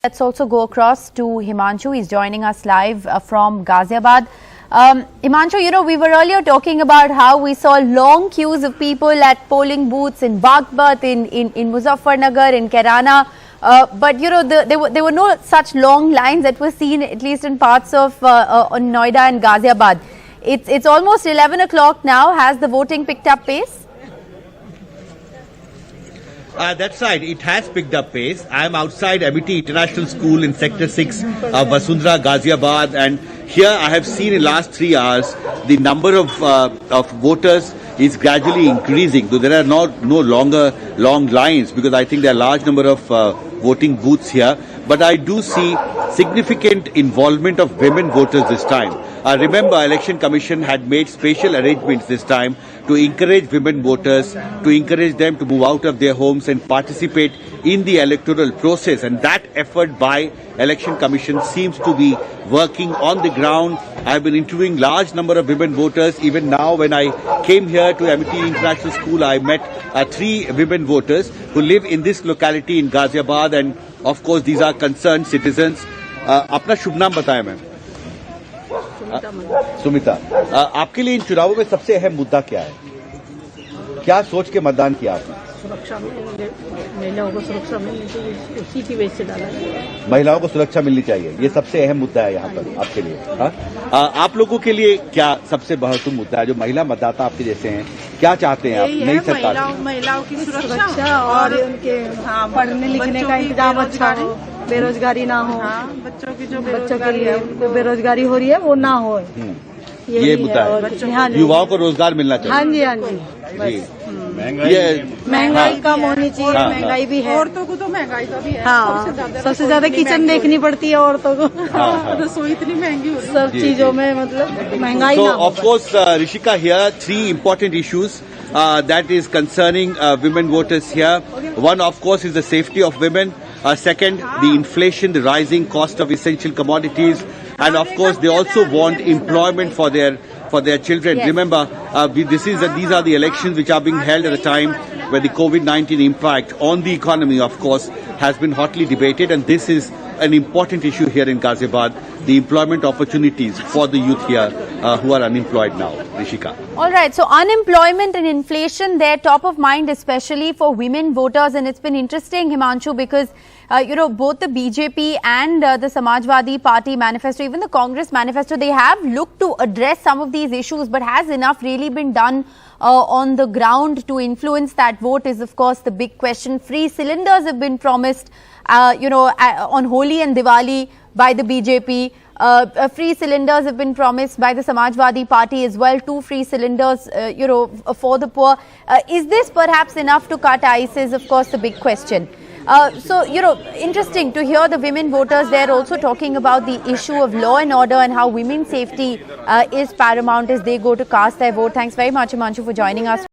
Let's also go across to Himanshu. He's joining us live from Ghaziabad. Himanshu, we were earlier talking about how we saw long queues of people at polling booths in Bagbat, in Muzaffarnagar, in Kairana. But, there were no such long lines that were seen, at least in parts of Noida and Ghaziabad. It's almost 11 o'clock now. Has the voting picked up pace? That's right. It has picked up pace. I am outside MIT International School in Sector 6, Vasundhara, Ghaziabad, and here I have seen in last 3 hours the number of voters is gradually increasing. Though there are no longer long lines because I think there are a large number of voting booths here. But I do see significant involvement of women voters this time. Remember, Election Commission had made special arrangements this time to encourage women voters, to encourage them to move out of their homes and participate in the electoral process. And that effort by Election Commission seems to be working on the ground. I have been interviewing large number of women voters. Even now, when I came here to MIT International School, I met 3 women voters who live in this locality in Ghaziabad. And of course, these are concerned citizens. अपना शुभ नाम बताएं ma'am. Sumita, आपके लिए इन चुनावों में सबसे अहम मुद्दा क्या है? क्या सोच के मतदान किया आपने? सुरक्षा महिलाओं को सुरक्षा मिलनी चाहिए, उसी की वजह से डाला है। महिलाओं को सुरक्षा मिलनी चाहिए, ये सबसे अहम मुद्दा है यहाँ पर आपके लिए। आप लोगों के लिए क्या सबसे महत्वपूर्ण मुद्दा है? जो महिला मतदाता आपके जैसे हैं, क्या चाहते हैं आप नई सरकार? महिलाओं की सुरक्षा और उनके पढ़ने लिखने का इंतजाम अच्छा हो, बेरोजगारी ना हो, बच्चों की बेरोजगारी हो रही है वो ना हो। ये मुद्दा है, युवाओं को रोजगार मिलना चाहिए। हाँ जी। महंगाई कम होनी चाहिए। महंगाई भी है, औरतों को तो महंगाई का भी है। हाँ, सबसे ज्यादा किचन देखनी पड़ती है औरतों को। रसोई इतनी महंगी हो रही है, सब चीजों में मतलब महंगाई ना हो। Of course, Rishika, here 3 important issues that is concerning women voters here. One, of course, is the safety of women. Second, the inflation, the rising cost of essential commodities, and of course, they also want employment for their children. Yes. Remember, these are the elections which are being held at a time where the COVID-19 impact on the economy, of course, has been hotly debated, and this is an important issue here in Ghaziabad, the employment opportunities for the youth here who are unemployed now. Rishika. All right, so unemployment and inflation, they're top of mind, especially for women voters. And it's been interesting, Himanshu, because, both the BJP and the Samajwadi Party manifesto, even the Congress manifesto, they have looked to address some of these issues. But has enough really been done on the ground to influence that vote is, of course, the big question. Free cylinders have been promised, on Holi and Diwali by the BJP. Free cylinders have been promised by the Samajwadi Party as well. 2 free cylinders, for the poor. Is this perhaps enough to cut ice is, of course, the big question. So, interesting to hear the women voters. They're also talking about the issue of law and order and how women's safety is paramount as they go to cast their vote. Thanks very much, Himanshu, for joining us.